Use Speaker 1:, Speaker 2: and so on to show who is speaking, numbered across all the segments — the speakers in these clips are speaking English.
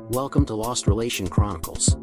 Speaker 1: Welcome to Lost Relation Chronicles.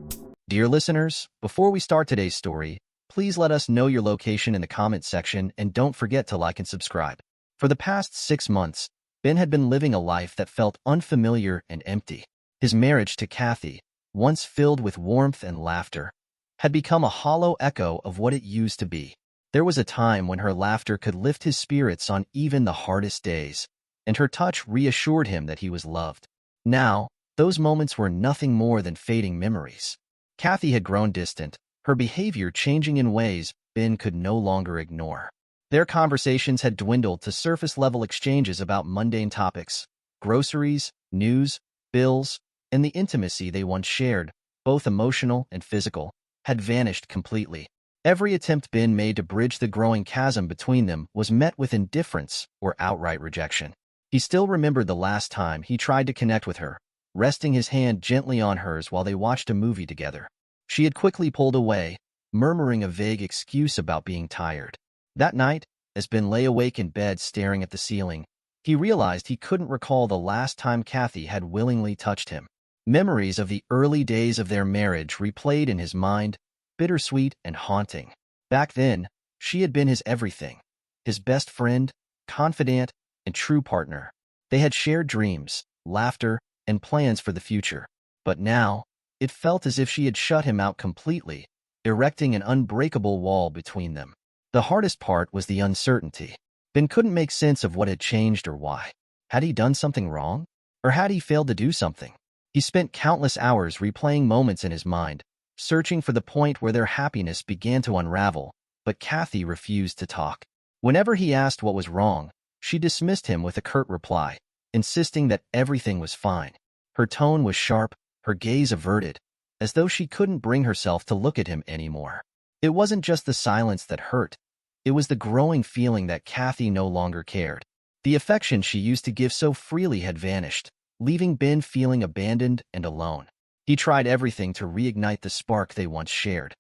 Speaker 2: Dear listeners, before we start today's story, please let us know your location in the comments section and don't forget to like and subscribe. For the past 6 months, Ben had been living a life that felt unfamiliar and empty. His marriage to Kathy, once filled with warmth and laughter, had become a hollow echo of what it used to be. There was a time when her laughter could lift his spirits on even the hardest days, and her touch reassured him that he was loved. Now, those moments were nothing more than fading memories. Kathy had grown distant, her behavior changing in ways Ben could no longer ignore. Their conversations had dwindled to surface-level exchanges about mundane topics. Groceries, news, bills, and the intimacy they once shared, both emotional and physical, had vanished completely. Every attempt Ben made to bridge the growing chasm between them was met with indifference or outright rejection. He still remembered the last time he tried to connect with her, resting his hand gently on hers while they watched a movie together. She had quickly pulled away, murmuring a vague excuse about being tired. That night, as Ben lay awake in bed staring at the ceiling, he realized he couldn't recall the last time Kathy had willingly touched him. Memories of the early days of their marriage replayed in his mind, bittersweet and haunting. Back then, she had been his everything, his best friend, confidant, and true partner. They had shared dreams, laughter, and plans for the future. But now, it felt as if she had shut him out completely, erecting an unbreakable wall between them. The hardest part was the uncertainty. Ben couldn't make sense of what had changed or why. Had he done something wrong? Or had he failed to do something? He spent countless hours replaying moments in his mind, searching for the point where their happiness began to unravel, but Kathy refused to talk. Whenever he asked what was wrong, she dismissed him with a curt reply, insisting that everything was fine. Her tone was sharp, her gaze averted, as though she couldn't bring herself to look at him anymore. It wasn't just the silence that hurt. It was the growing feeling that Kathy no longer cared. The affection she used to give so freely had vanished, leaving Ben feeling abandoned and alone. He tried everything to reignite the spark they once shared,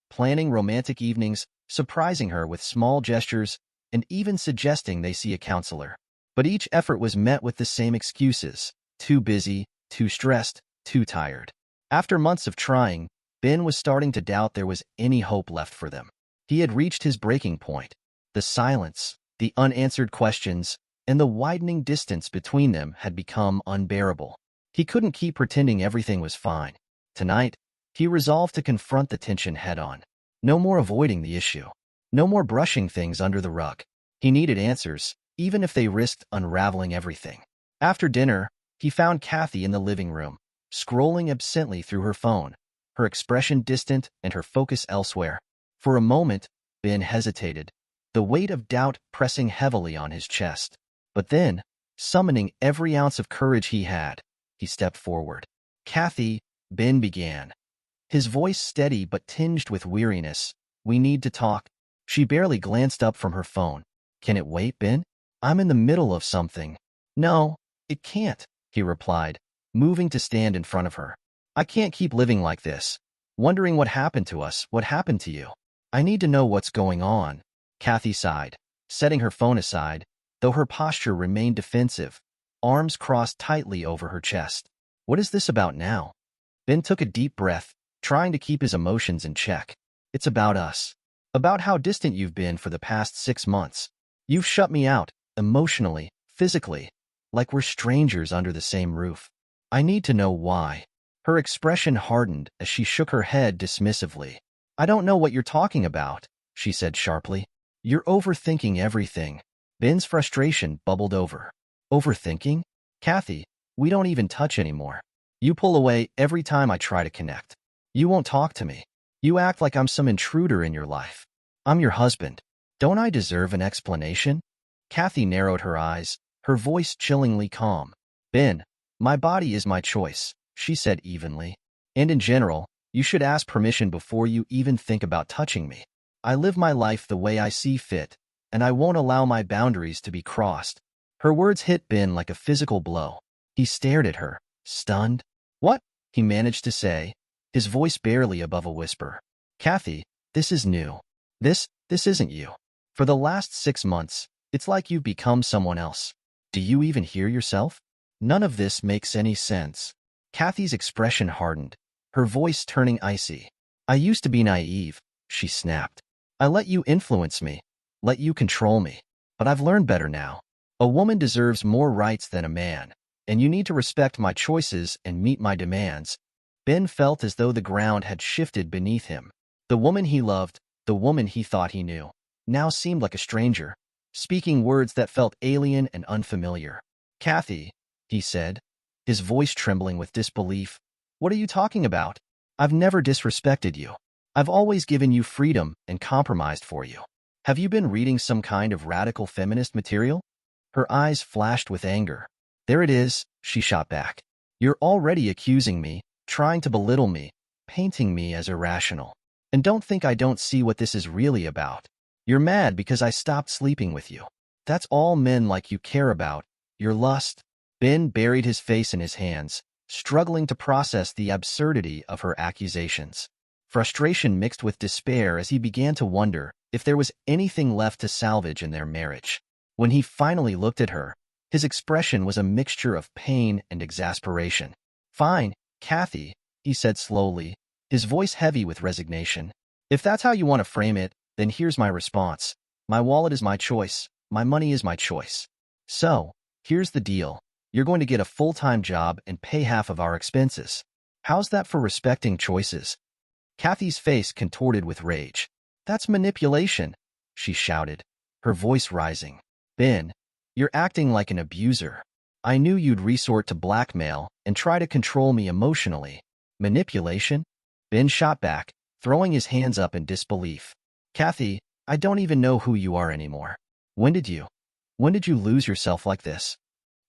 Speaker 2: planning romantic evenings, surprising her with small gestures, and even suggesting they see a counselor. But each effort was met with the same excuses: too busy, too stressed, too tired. After months of trying, Ben was starting to doubt there was any hope left for them. He had reached his breaking point. The silence, the unanswered questions, and the widening distance between them had become unbearable. He couldn't keep pretending everything was fine. Tonight, he resolved to confront the tension head-on. No more avoiding the issue. No more brushing things under the rug. He needed answers, even if they risked unraveling everything. After dinner, he found Kathy in the living room, scrolling absently through her phone, her expression distant and her focus elsewhere. For a moment, Ben hesitated, the weight of doubt pressing heavily on his chest. But then, summoning every ounce of courage he had, he stepped forward. "Kathy," Ben began, his voice steady but tinged with weariness, "we need to talk." She barely glanced up from her phone. "Can it wait, Ben? I'm in the middle of something." "No, it can't," he replied, moving to stand in front of her. "I can't keep living like this, wondering what happened to us, what happened to you. I need to know what's going on." Kathy sighed, setting her phone aside, though her posture remained defensive, arms crossed tightly over her chest. "What is this about now?" Ben took a deep breath, trying to keep his emotions in check. "It's about us. About how distant you've been for the past 6 months. You've shut me out, emotionally, physically, like we're strangers under the same roof. I need to know why." Her expression hardened as she shook her head dismissively. "I don't know what you're talking about," she said sharply. "You're overthinking everything." Ben's frustration bubbled over. "Overthinking? Kathy, we don't even touch anymore. You pull away every time I try to connect. You won't talk to me. You act like I'm some intruder in your life. I'm your husband. Don't I deserve an explanation?" Kathy narrowed her eyes, her voice chillingly calm. "Ben, my body is my choice," she said evenly. "And in general, you should ask permission before you even think about touching me. I live my life the way I see fit, and I won't allow my boundaries to be crossed." Her words hit Ben like a physical blow. He stared at her, stunned. "What?" he managed to say, his voice barely above a whisper. "Kathy, this is new. This isn't you. For the last 6 months, it's like you've become someone else. Do you even hear yourself? None of this makes any sense." Kathy's expression hardened, her voice turning icy. I used to be naive, she snapped. I let you influence me, let you control me. But I've learned better now. A woman deserves more rights than a man, and you need to respect my choices and meet my demands. Ben felt as though the ground had shifted beneath him. The woman he loved, the woman he thought he knew, now seemed like a stranger, speaking words that felt alien and unfamiliar. Kathy, he said, his voice trembling with disbelief. What are you talking about? I've never disrespected you. I've always given you freedom and compromised for you. Have you been reading some kind of radical feminist material? Her eyes flashed with anger. There it is, she shot back. You're already accusing me, trying to belittle me, painting me as irrational. And don't think I don't see what this is really about. You're mad because I stopped sleeping with you. That's all men like you care about, your lust. Ben buried his face in his hands, struggling to process the absurdity of her accusations. Frustration mixed with despair as he began to wonder if there was anything left to salvage in their marriage. When he finally looked at her, his expression was a mixture of pain and exasperation. Fine, Kathy, he said slowly, his voice heavy with resignation. If that's how you want to frame it, then here's my response. My wallet is my choice. My money is my choice. So, here's the deal. You're going to get a full-time job and pay half of our expenses. How's that for respecting choices? Kathy's face contorted with rage. That's manipulation, she shouted, her voice rising. Ben, you're acting like an abuser. I knew you'd resort to blackmail and try to control me emotionally. Manipulation? Ben shot back, throwing his hands up in disbelief. Kathy, I don't even know who you are anymore. When did you lose yourself like this?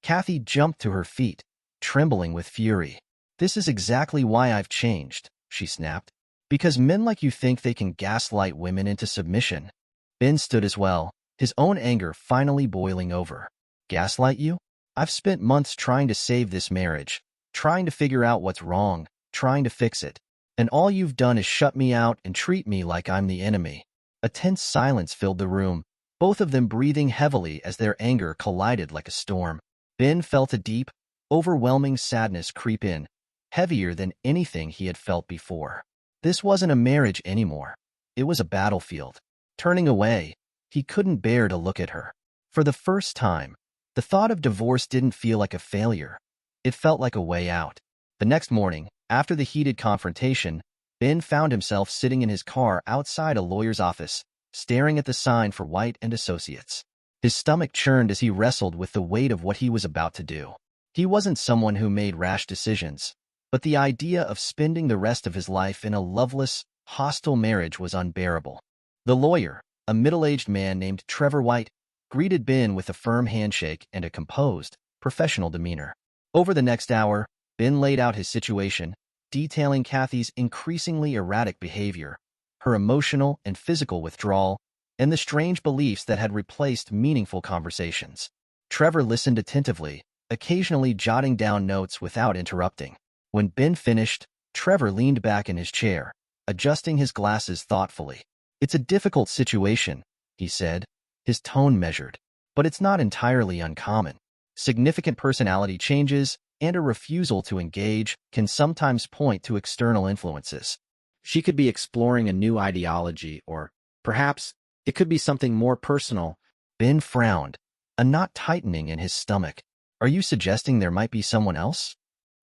Speaker 2: Kathy jumped to her feet, trembling with fury. This is exactly why I've changed, she snapped. Because men like you think they can gaslight women into submission. Ben stood as well, his own anger finally boiling over. Gaslight you? I've spent months trying to save this marriage, trying to figure out what's wrong, trying to fix it. And all you've done is shut me out and treat me like I'm the enemy. A tense silence filled the room, both of them breathing heavily as their anger collided like a storm. Ben felt a deep, overwhelming sadness creep in, heavier than anything he had felt before. This wasn't a marriage anymore. It was a battlefield. Turning away, he couldn't bear to look at her. For the first time, the thought of divorce didn't feel like a failure. It felt like a way out. The next morning, after the heated confrontation, Ben found himself sitting in his car outside a lawyer's office, staring at the sign for White and Associates. His stomach churned as he wrestled with the weight of what he was about to do. He wasn't someone who made rash decisions, but the idea of spending the rest of his life in a loveless, hostile marriage was unbearable. The lawyer, a middle-aged man named Trevor White, greeted Ben with a firm handshake and a composed, professional demeanor. Over the next hour, Ben laid out his situation, detailing Kathy's increasingly erratic behavior, her emotional and physical withdrawal, and the strange beliefs that had replaced meaningful conversations. Trevor listened attentively, occasionally jotting down notes without interrupting. When Ben finished, Trevor leaned back in his chair, adjusting his glasses thoughtfully. It's a difficult situation, he said, his tone measured, but it's not entirely uncommon. Significant personality changes and a refusal to engage can sometimes point to external influences. She could be exploring a new ideology, or perhaps it could be something more personal. Ben frowned, a knot tightening in his stomach. Are you suggesting there might be someone else?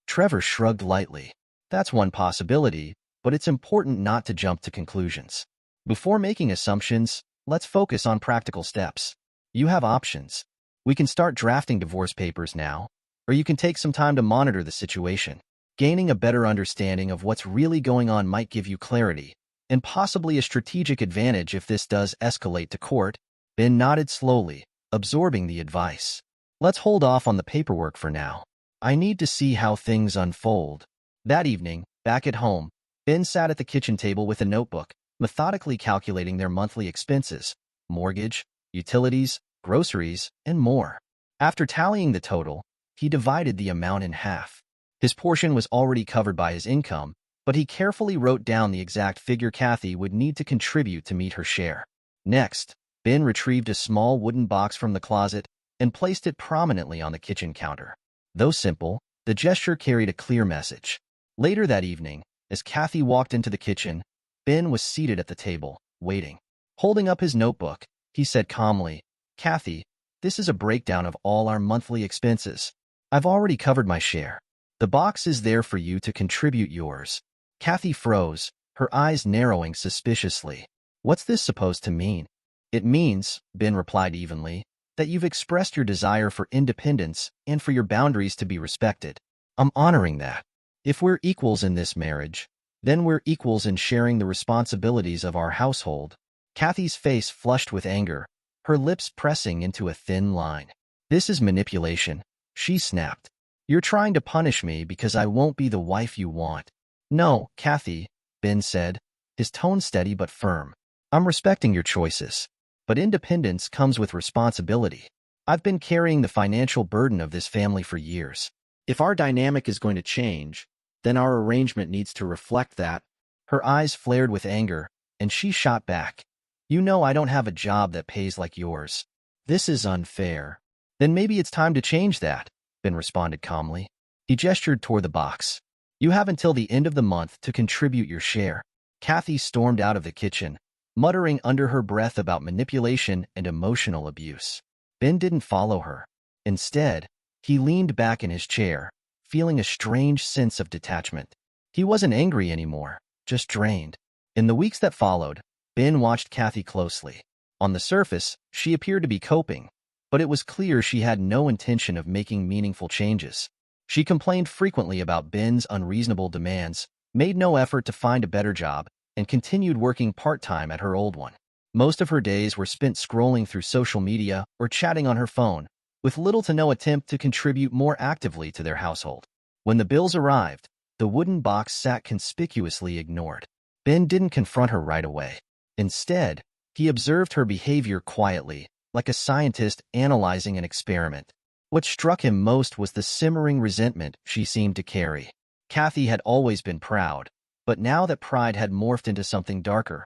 Speaker 2: Trevor shrugged lightly. That's one possibility, but it's important not to jump to conclusions. Before making assumptions, let's focus on practical steps. You have options. We can start drafting divorce papers now, or you can take some time to monitor the situation. Gaining a better understanding of what's really going on might give you clarity, and possibly a strategic advantage if this does escalate to court. Ben nodded slowly, absorbing the advice. Let's hold off on the paperwork for now. I need to see how things unfold. That evening, back at home, Ben sat at the kitchen table with a notebook, methodically calculating their monthly expenses, mortgage, utilities, groceries, and more. After tallying the total, he divided the amount in half. His portion was already covered by his income, but he carefully wrote down the exact figure Kathy would need to contribute to meet her share. Next, Ben retrieved a small wooden box from the closet and placed it prominently on the kitchen counter. Though simple, The gesture carried a clear message. Later that evening, as Kathy walked into the kitchen, Ben was seated at the table, waiting. Holding up his notebook, he said calmly, "Kathy, this is a breakdown of all our monthly expenses. I've already covered my share. The box is there for you to contribute yours." Kathy froze, her eyes narrowing suspiciously. "What's this supposed to mean?" "It means," Ben replied evenly, "that you've expressed your desire for independence and for your boundaries to be respected. I'm honoring that. If we're equals in this marriage, then we're equals in sharing the responsibilities of our household." Kathy's face flushed with anger, her lips pressing into a thin line. "This is manipulation," she snapped. "You're trying to punish me because I won't be the wife you want." "No, Kathy," Ben said, his tone steady but firm. "I'm respecting your choices. But independence comes with responsibility. I've been carrying the financial burden of this family for years. If our dynamic is going to change, then our arrangement needs to reflect that." Her eyes flared with anger, and she shot back. "You know I don't have a job that pays like yours. This is unfair." "Then maybe it's time to change that," Ben responded calmly. He gestured toward the box. "You have until the end of the month to contribute your share." Kathy stormed out of the kitchen, muttering under her breath about manipulation and emotional abuse. Ben didn't follow her. Instead, he leaned back in his chair, feeling a strange sense of detachment. He wasn't angry anymore, just drained. In the weeks that followed, Ben watched Kathy closely. On the surface, she appeared to be coping, but it was clear she had no intention of making meaningful changes. She complained frequently about Ben's unreasonable demands, made no effort to find a better job, and continued working part-time at her old one. Most of her days were spent scrolling through social media or chatting on her phone, with little to no attempt to contribute more actively to their household. When the bills arrived, the wooden box sat conspicuously ignored. Ben didn't confront her right away. Instead, he observed her behavior quietly, like a scientist analyzing an experiment. What struck him most was the simmering resentment she seemed to carry. Kathy had always been proud, but now that pride had morphed into something darker,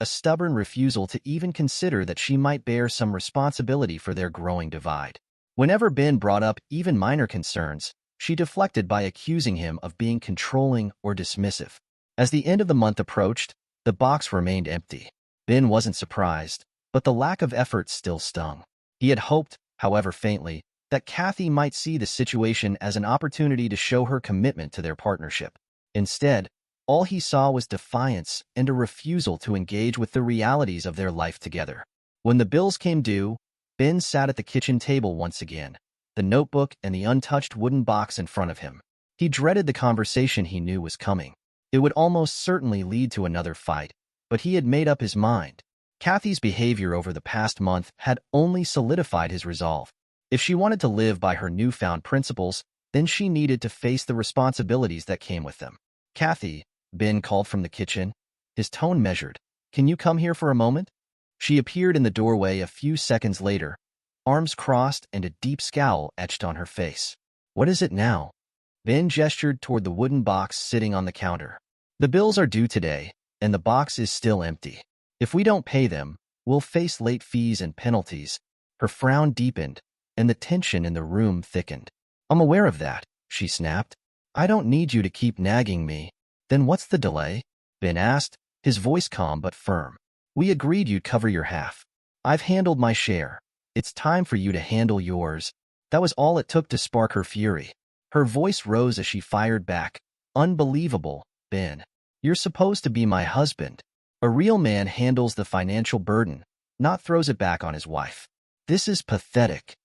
Speaker 2: a stubborn refusal to even consider that she might bear some responsibility for their growing divide. Whenever Ben brought up even minor concerns, she deflected by accusing him of being controlling or dismissive. As the end of the month approached, the box remained empty. Ben wasn't surprised, but the lack of effort still stung. He had hoped, however faintly, that Kathy might see the situation as an opportunity to show her commitment to their partnership. Instead, all he saw was defiance and a refusal to engage with the realities of their life together. When the bills came due, Ben sat at the kitchen table once again, the notebook and the untouched wooden box in front of him. He dreaded the conversation he knew was coming. It would almost certainly lead to another fight, but he had made up his mind. Kathy's behavior over the past month had only solidified his resolve. If she wanted to live by her newfound principles, then she needed to face the responsibilities that came with them. "Kathy," Ben called from the kitchen, his tone measured. "Can you come here for a moment?" She appeared in the doorway a few seconds later, arms crossed and a deep scowl etched on her face. "What is it now?" Ben gestured toward the wooden box sitting on the counter. "The bills are due today, and the box is still empty. If we don't pay them, we'll face late fees and penalties." Her frown deepened, and the tension in the room thickened. "I'm aware of that," she snapped. "I don't need you to keep nagging me." "Then what's the delay?" Ben asked, his voice calm but firm. "We agreed you'd cover your half. I've handled my share. It's time for you to handle yours." That was all it took to spark her fury. Her voice rose as she fired back. "Unbelievable, Ben. You're supposed to be my husband. A real man handles the financial burden, not throws it back on his wife. This is pathetic."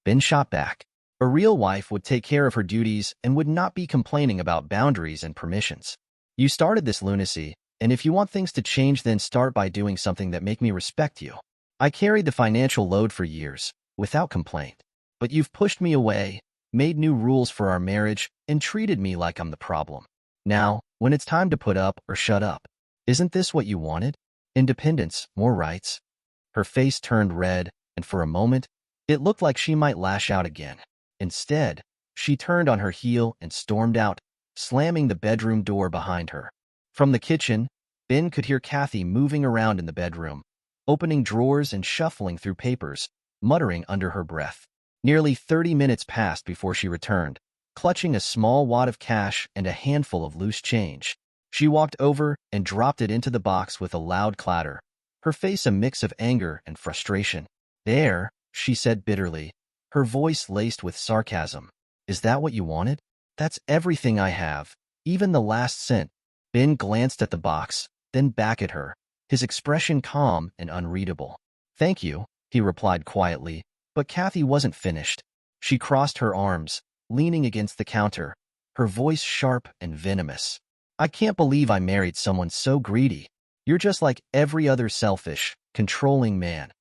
Speaker 2: Ben shot back. A real wife would take care of her duties and would not be complaining about boundaries and permissions. "You started this lunacy, and if you want things to change, then start by doing something that make me respect you. I carried the financial load for years, without complaint. But you've pushed me away, made new rules for our marriage, and treated me like I'm the problem. Now, when it's time to put up or shut up, isn't this what you wanted? Independence, more rights?" Her face turned red, and for a moment, it looked like she might lash out again. Instead, she turned on her heel and stormed out, slamming the bedroom door behind her. From the kitchen, Ben could hear Kathy moving around in the bedroom, opening drawers and shuffling through papers, muttering under her breath. Nearly 30 minutes passed before she returned, clutching a small wad of cash and a handful of loose change. She walked over and dropped it into the box with a loud clatter, her face a mix of anger and frustration. "There," she said bitterly, her voice laced with sarcasm. "Is that what you wanted? That's everything I have, even the last cent." Ben glanced at the box, then back at her, his expression calm and unreadable. "Thank you," he replied quietly, but Kathy wasn't finished. She crossed her arms, leaning against the counter, her voice sharp and venomous. "I can't believe I married someone so greedy. You're just like every other selfish, controlling man,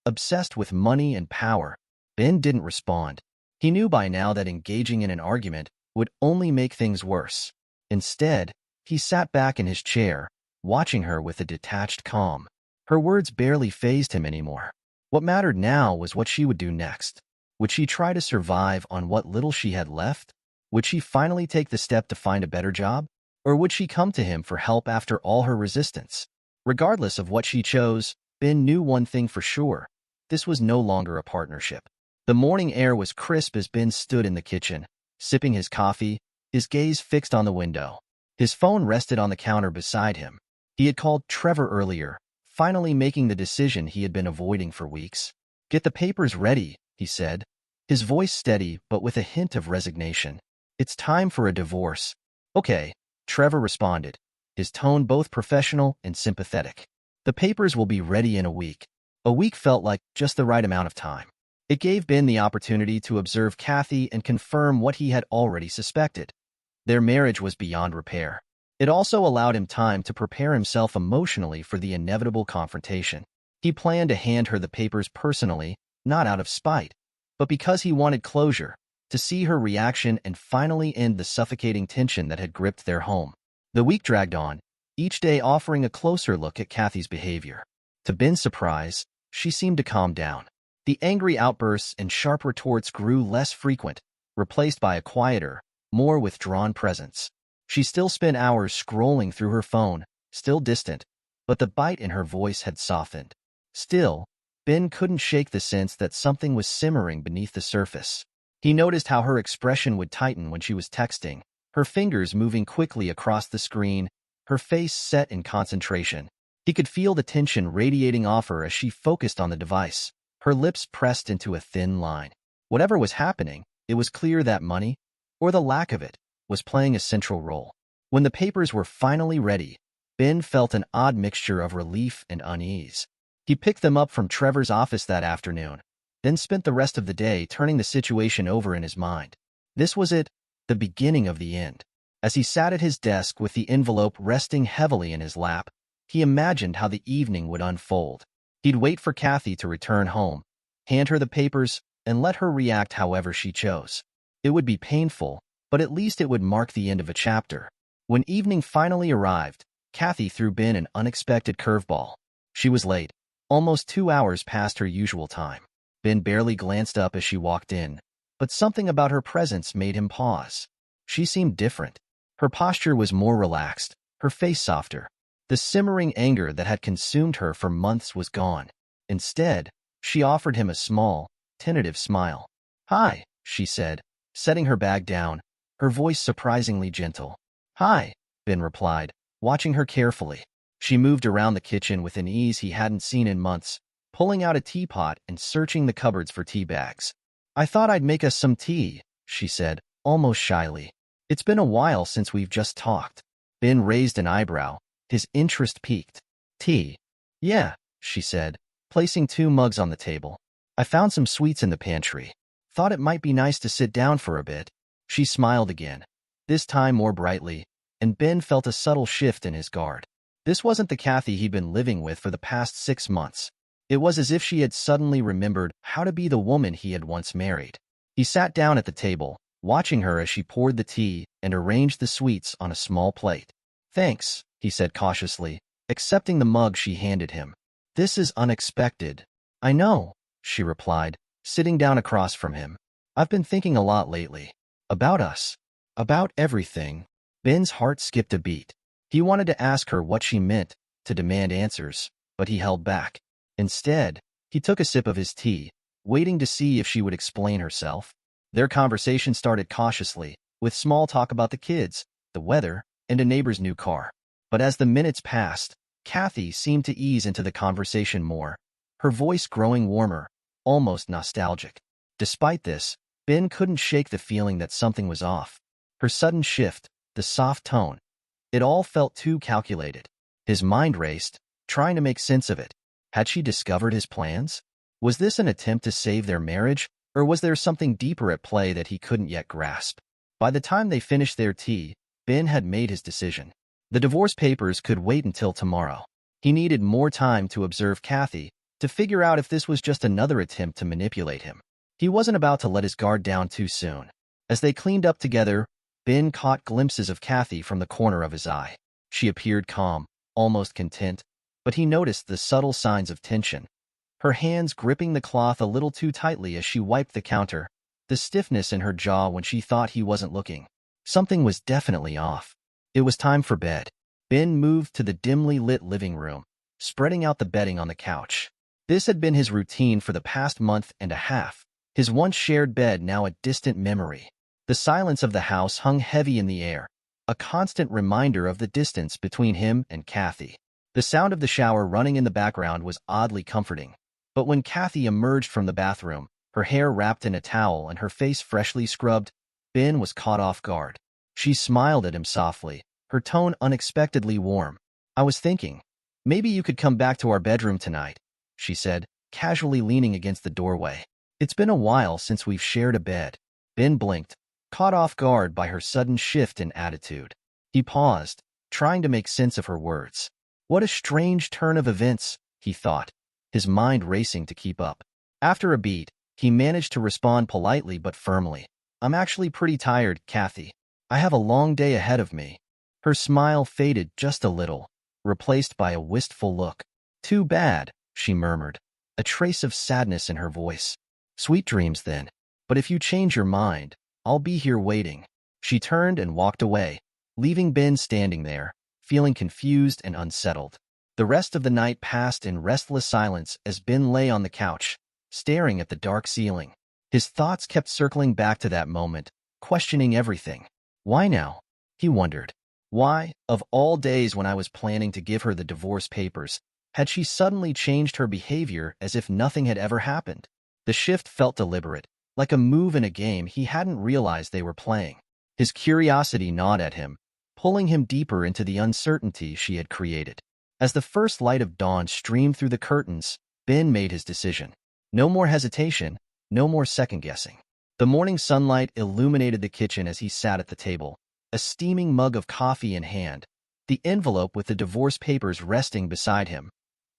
Speaker 2: obsessed with money and power." Ben didn't respond. He knew by now that engaging in an argument would only make things worse. Instead, he sat back in his chair, watching her with a detached calm. Her words barely fazed him anymore. What mattered now was what she would do next. Would she try to survive on what little she had left? Would she finally take the step to find a better job? Or would she come to him for help after all her resistance? Regardless of what she chose, Ben knew one thing for sure. This was no longer a partnership. The morning air was crisp as Ben stood in the kitchen, sipping his coffee, his gaze fixed on the window. His phone rested on the counter beside him. He had called Trevor earlier, finally making the decision he had been avoiding for weeks. "Get the papers ready," he said, his voice steady but with a hint of resignation. "It's time for a divorce." "Okay," Trevor responded, his tone both professional and sympathetic. "The papers will be ready in a week." A week felt like just the right amount of time. It gave Ben the opportunity to observe Kathy and confirm what he had already suspected. Their marriage was beyond repair. It also allowed him time to prepare himself emotionally for the inevitable confrontation. He planned to hand her the papers personally, not out of spite, but because he wanted closure, to see her reaction and finally end the suffocating tension that had gripped their home. The week dragged on, each day offering a closer look at Kathy's behavior. To Ben's surprise, she seemed to calm down. The angry outbursts and sharp retorts grew less frequent, replaced by a quieter, more withdrawn presence. She still spent hours scrolling through her phone, still distant, but the bite in her voice had softened. Still, Ben couldn't shake the sense that something was simmering beneath the surface. He noticed how her expression would tighten when she was texting, her fingers moving quickly across the screen, her face set in concentration. He could feel the tension radiating off her as she focused on the device, her lips pressed into a thin line. Whatever was happening, it was clear that money, or the lack of it, was playing a central role. When the papers were finally ready, Ben felt an odd mixture of relief and unease. He picked them up from Trevor's office that afternoon, then spent the rest of the day turning the situation over in his mind. This was it, the beginning of the end. As he sat at his desk with the envelope resting heavily in his lap, he imagined how the evening would unfold. He'd wait for Kathy to return home, hand her the papers, and let her react however she chose. It would be painful, but at least it would mark the end of a chapter. When evening finally arrived, Kathy threw Ben an unexpected curveball. She was late, almost 2 hours past her usual time. Ben barely glanced up as she walked in, but something about her presence made him pause. She seemed different. Her posture was more relaxed, her face softer. The simmering anger that had consumed her for months was gone. Instead, she offered him a small, tentative smile. "Hi," she said, setting her bag down, her voice surprisingly gentle. "Hi," Ben replied, watching her carefully. She moved around the kitchen with an ease he hadn't seen in months, pulling out a teapot and searching the cupboards for tea bags. "I thought I'd make us some tea," she said, almost shyly. "It's been a while since we've just talked." Ben raised an eyebrow, his interest piqued. "Tea?" "Yeah," she said, placing 2 mugs on the table. "I found some sweets in the pantry. Thought it might be nice to sit down for a bit." She smiled again, this time more brightly, and Ben felt a subtle shift in his guard. This wasn't the Kathy he'd been living with for the past 6 months. It was as if she had suddenly remembered how to be the woman he had once married. He sat down at the table, watching her as she poured the tea and arranged the sweets on a small plate. "Thanks," he said cautiously, accepting the mug she handed him. "This is unexpected." "I know," she replied, sitting down across from him. "I've been thinking a lot lately. About us. About everything." Ben's heart skipped a beat. He wanted to ask her what she meant, to demand answers, but he held back. Instead, he took a sip of his tea, waiting to see if she would explain herself. Their conversation started cautiously, with small talk about the kids, the weather, and a neighbor's new car. But as the minutes passed, Kathy seemed to ease into the conversation more, her voice growing warmer, almost nostalgic. Despite this, Ben couldn't shake the feeling that something was off. Her sudden shift, the soft tone, it all felt too calculated. His mind raced, trying to make sense of it. Had she discovered his plans? Was this an attempt to save their marriage, or was there something deeper at play that he couldn't yet grasp? By the time they finished their tea, Ben had made his decision. The divorce papers could wait until tomorrow. He needed more time to observe Kathy, to figure out if this was just another attempt to manipulate him. He wasn't about to let his guard down too soon. As they cleaned up together, Ben caught glimpses of Kathy from the corner of his eye. She appeared calm, almost content, but he noticed the subtle signs of tension. Her hands gripping the cloth a little too tightly as she wiped the counter, the stiffness in her jaw when she thought he wasn't looking. Something was definitely off. It was time for bed. Ben moved to the dimly lit living room, spreading out the bedding on the couch. This had been his routine for the past month and a half, his once shared bed now a distant memory. The silence of the house hung heavy in the air, a constant reminder of the distance between him and Kathy. The sound of the shower running in the background was oddly comforting. But when Kathy emerged from the bathroom, her hair wrapped in a towel and her face freshly scrubbed, Ben was caught off guard. She smiled at him softly, her tone unexpectedly warm. "I was thinking, maybe you could come back to our bedroom tonight," she said, casually leaning against the doorway. "It's been a while since we've shared a bed." Ben blinked, caught off guard by her sudden shift in attitude. He paused, trying to make sense of her words. What a strange turn of events, he thought, his mind racing to keep up. After a beat, he managed to respond politely but firmly. "I'm actually pretty tired, Kathy. I have a long day ahead of me." Her smile faded just a little, replaced by a wistful look. "Too bad," she murmured, a trace of sadness in her voice. "Sweet dreams then. But if you change your mind, I'll be here waiting." She turned and walked away, leaving Ben standing there, feeling confused and unsettled. The rest of the night passed in restless silence as Ben lay on the couch, staring at the dark ceiling. His thoughts kept circling back to that moment, questioning everything. Why now? He wondered. Why, of all days when I was planning to give her the divorce papers, had she suddenly changed her behavior as if nothing had ever happened? The shift felt deliberate, like a move in a game he hadn't realized they were playing. His curiosity gnawed at him, pulling him deeper into the uncertainty she had created. As the first light of dawn streamed through the curtains, Ben made his decision. No more hesitation, no more second-guessing. The morning sunlight illuminated the kitchen as he sat at the table, a steaming mug of coffee in hand, the envelope with the divorce papers resting beside him,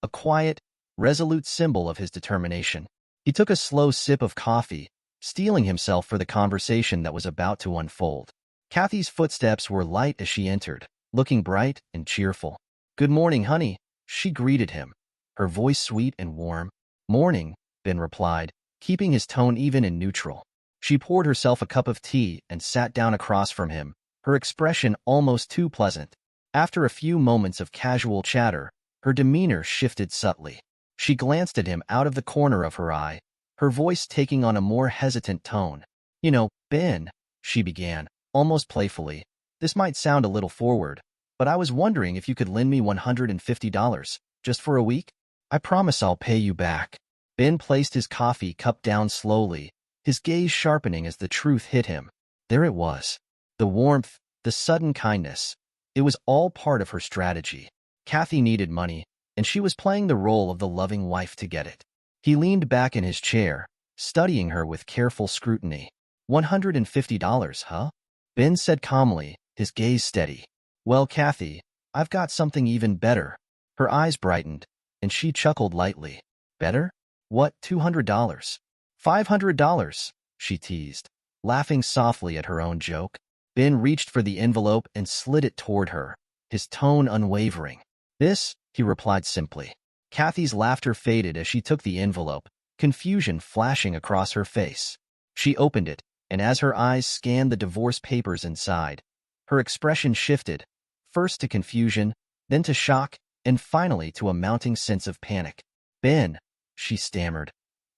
Speaker 2: a quiet, resolute symbol of his determination. He took a slow sip of coffee, steeling himself for the conversation that was about to unfold. Kathy's footsteps were light as she entered, looking bright and cheerful. "Good morning, honey," she greeted him, her voice sweet and warm. "Morning," Ben replied, keeping his tone even and neutral. She poured herself a cup of tea and sat down across from him, her expression almost too pleasant. After a few moments of casual chatter, her demeanor shifted subtly. She glanced at him out of the corner of her eye, her voice taking on a more hesitant tone. "You know, Ben," she began, almost playfully, "this might sound a little forward, but I was wondering if you could lend me $150, just for a week? I promise I'll pay you back." Ben placed his coffee cup down slowly, his gaze sharpening as the truth hit him. There it was. The warmth, the sudden kindness. It was all part of her strategy. Kathy needed money, and she was playing the role of the loving wife to get it. He leaned back in his chair, studying her with careful scrutiny. $150, huh? Ben said calmly, his gaze steady. "Well, Kathy, I've got something even better." Her eyes brightened, and she chuckled lightly. "Better? What, $200? $500? She teased, laughing softly at her own joke. Ben reached for the envelope and slid it toward her, his tone unwavering. "This," he replied simply. Kathy's laughter faded as she took the envelope, confusion flashing across her face. She opened it, and as her eyes scanned the divorce papers inside, her expression shifted, first to confusion, then to shock, and finally to a mounting sense of panic. "Ben," she stammered,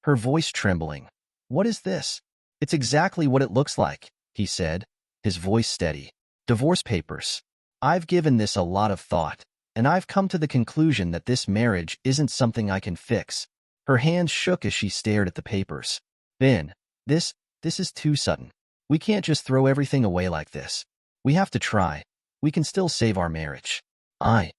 Speaker 2: her voice trembling. "What is this?" "It's exactly what it looks like," he said, his voice steady. Divorce papers. I've given this a lot of thought, and I've come to the conclusion that this marriage isn't something I can fix. Her hands shook as she stared at the papers. Ben, this is too sudden. We can't just throw everything away like this. We have to try. We can still save our marriage. I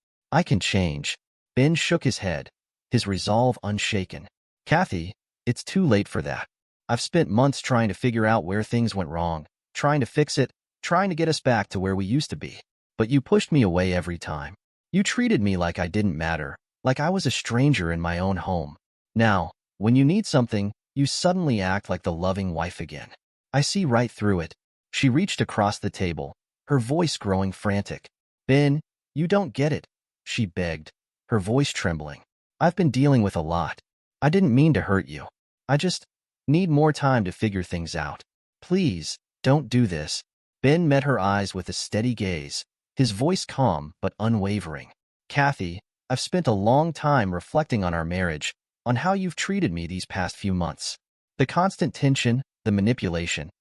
Speaker 2: can change. Ben shook his head, his resolve unshaken. Kathy, it's too late for that. I've spent months trying to figure out where things went wrong, trying to fix it, trying to get us back to where we used to be. But you pushed me away every time. You treated me like I didn't matter, like I was a stranger in my own home. Now, when you need something, you suddenly act like the loving wife again. I see right through it. She reached across the table, her voice growing frantic. Ben, you don't get it, she begged, her voice trembling. I've been dealing with a lot. I didn't mean to hurt you. I just need more time to figure things out. Please, don't do this. Ben met her eyes with a steady gaze, his voice calm but unwavering. Kathy, I've spent a long time reflecting on our marriage, on how you've treated me these past few months. The constant tension, the manipulation.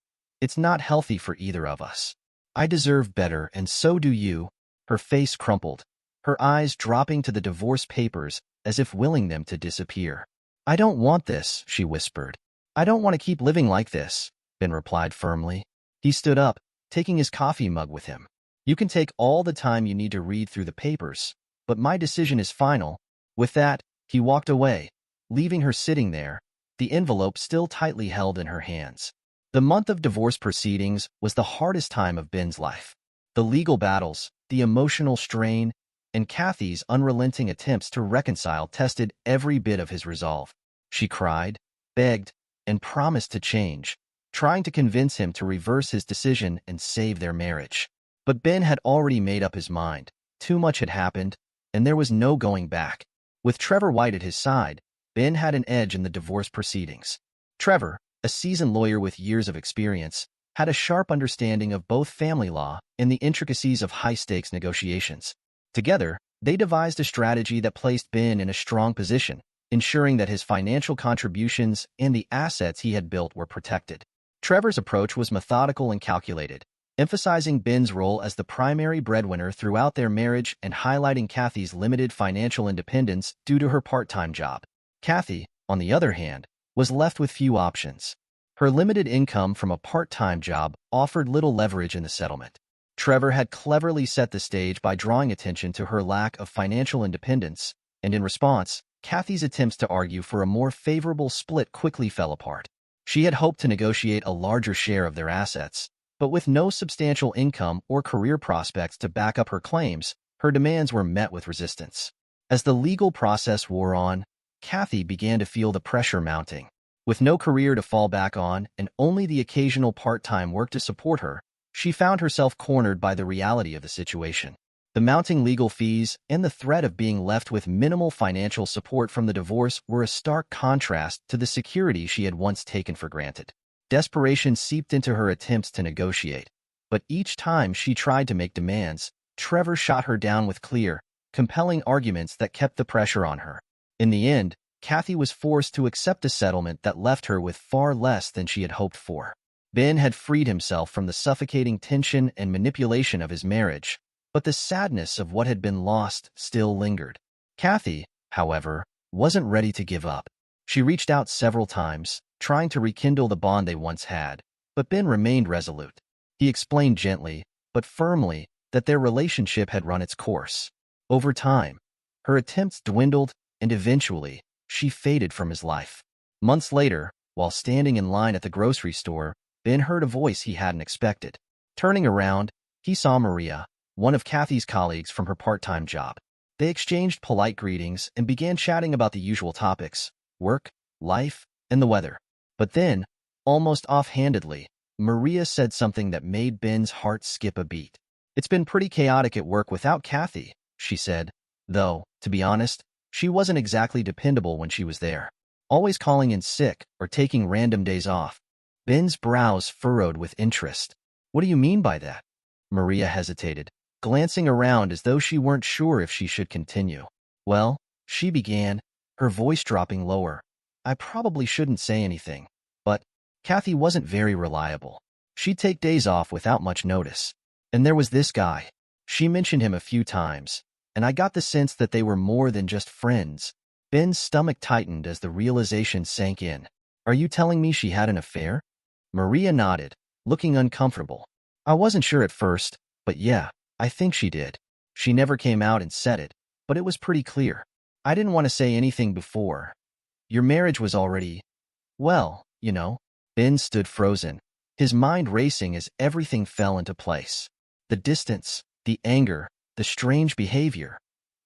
Speaker 2: It's not healthy for either of us. I deserve better, and so do you. Her face crumpled, her eyes dropping to the divorce papers as if willing them to disappear. I don't want this, she whispered. I don't want to keep living like this, Ben replied firmly. He stood up, taking his coffee mug with him. You can take all the time you need to read through the papers, but my decision is final. With that, he walked away, leaving her sitting there, the envelope still tightly held in her hands. The month of divorce proceedings was the hardest time of Ben's life. The legal battles, the emotional strain, and Kathy's unrelenting attempts to reconcile tested every bit of his resolve. She cried, begged, and promised to change, trying to convince him to reverse his decision and save their marriage. But Ben had already made up his mind. Too much had happened, and there was no going back. With Trevor White at his side, Ben had an edge in the divorce proceedings. Trevor, a seasoned lawyer with years of experience, had a sharp understanding of both family law and the intricacies of high-stakes negotiations. Together, they devised a strategy that placed Ben in a strong position, ensuring that his financial contributions and the assets he had built were protected. Trevor's approach was methodical and calculated, emphasizing Ben's role as the primary breadwinner throughout their marriage and highlighting Kathy's limited financial independence due to her part-time job. Kathy, on the other hand, was left with few options. Her limited income from a part-time job offered little leverage in the settlement. Trevor had cleverly set the stage by drawing attention to her lack of financial independence, and in response, Kathy's attempts to argue for a more favorable split quickly fell apart. She had hoped to negotiate a larger share of their assets, but with no substantial income or career prospects to back up her claims, her demands were met with resistance. As the legal process wore on, Kathy began to feel the pressure mounting. With no career to fall back on and only the occasional part-time work to support her, she found herself cornered by the reality of the situation. The mounting legal fees and the threat of being left with minimal financial support from the divorce were a stark contrast to the security she had once taken for granted. Desperation seeped into her attempts to negotiate, but each time she tried to make demands, Trevor shot her down with clear, compelling arguments that kept the pressure on her. In the end, Kathy was forced to accept a settlement that left her with far less than she had hoped for. Ben had freed himself from the suffocating tension and manipulation of his marriage, but the sadness of what had been lost still lingered. Kathy, however, wasn't ready to give up. She reached out several times, trying to rekindle the bond they once had, but Ben remained resolute. He explained gently, but firmly, that their relationship had run its course. Over time, her attempts dwindled, and eventually, she faded from his life. Months later, while standing in line at the grocery store, Ben heard a voice he hadn't expected. Turning around, he saw Maria, one of Kathy's colleagues from her part-time job. They exchanged polite greetings and began chatting about the usual topics: work, life, and the weather. But then, almost offhandedly, Maria said something that made Ben's heart skip a beat. "It's been pretty chaotic at work without Kathy," she said, though, to be honest, she wasn't exactly dependable when she was there, always calling in sick or taking random days off. Ben's brows furrowed with interest. "What do you mean by that?" Maria hesitated, glancing around as though she weren't sure if she should continue. "Well," she began, her voice dropping lower, "I probably shouldn't say anything, but Kathy wasn't very reliable. She'd take days off without much notice. And there was this guy. She mentioned him a few times, and I got the sense that they were more than just friends. Ben's stomach tightened as the realization sank in. Are you telling me she had an affair? Maria nodded, looking uncomfortable. I wasn't sure at first, but yeah, I think she did. She never came out and said it, but it was pretty clear. I didn't want to say anything before. Your marriage was already… Well, you know. Ben stood frozen, his mind racing as everything fell into place. The distance, the anger, the strange behavior.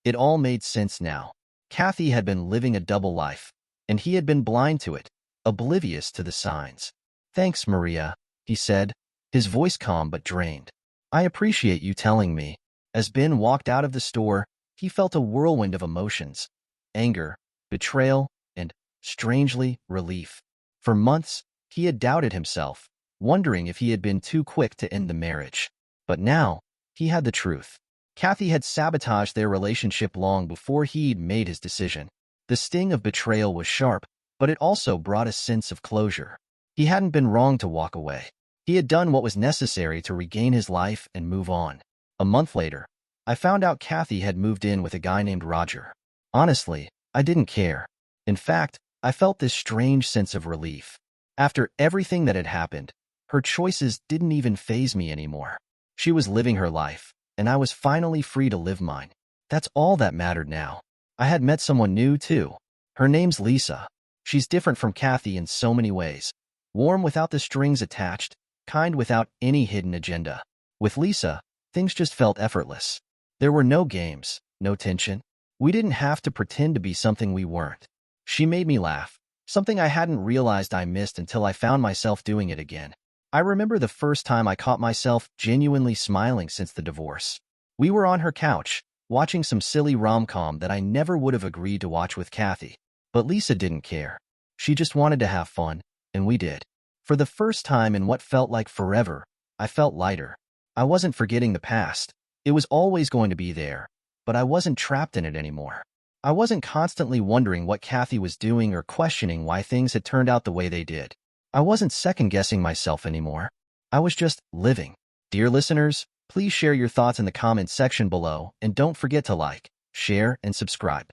Speaker 2: It all made sense now. Kathy had been living a double life, and he had been blind to it, oblivious to the signs. Thanks, Maria, he said, his voice calm but drained. I appreciate you telling me. As Ben walked out of the store, he felt a whirlwind of emotions. Anger, betrayal, and, strangely, relief. For months, he had doubted himself, wondering if he had been too quick to end the marriage. But now, he had the truth. Kathy had sabotaged their relationship long before he'd made his decision. The sting of betrayal was sharp, but it also brought a sense of closure. He hadn't been wrong to walk away. He had done what was necessary to regain his life and move on. A month later, I found out Kathy had moved in with a guy named Roger. Honestly, I didn't care. In fact, I felt this strange sense of relief. After everything that had happened, her choices didn't even faze me anymore. She was living her life, and I was finally free to live mine. That's all that mattered now. I had met someone new, too. Her name's Lisa. She's different from Kathy in so many ways. Warm without the strings attached, kind without any hidden agenda. With Lisa, things just felt effortless. There were no games, no tension. We didn't have to pretend to be something we weren't. She made me laugh, something I hadn't realized I missed until I found myself doing it again. I remember the first time I caught myself genuinely smiling since the divorce. We were on her couch, watching some silly rom-com that I never would have agreed to watch with Kathy. But Lisa didn't care. She just wanted to have fun, and we did. For the first time in what felt like forever, I felt lighter. I wasn't forgetting the past. It was always going to be there, but I wasn't trapped in it anymore. I wasn't constantly wondering what Kathy was doing or questioning why things had turned out the way they did. I wasn't second-guessing myself anymore. I was just living. Dear listeners, please share your thoughts in the comments section below, and don't forget to like, share, and subscribe.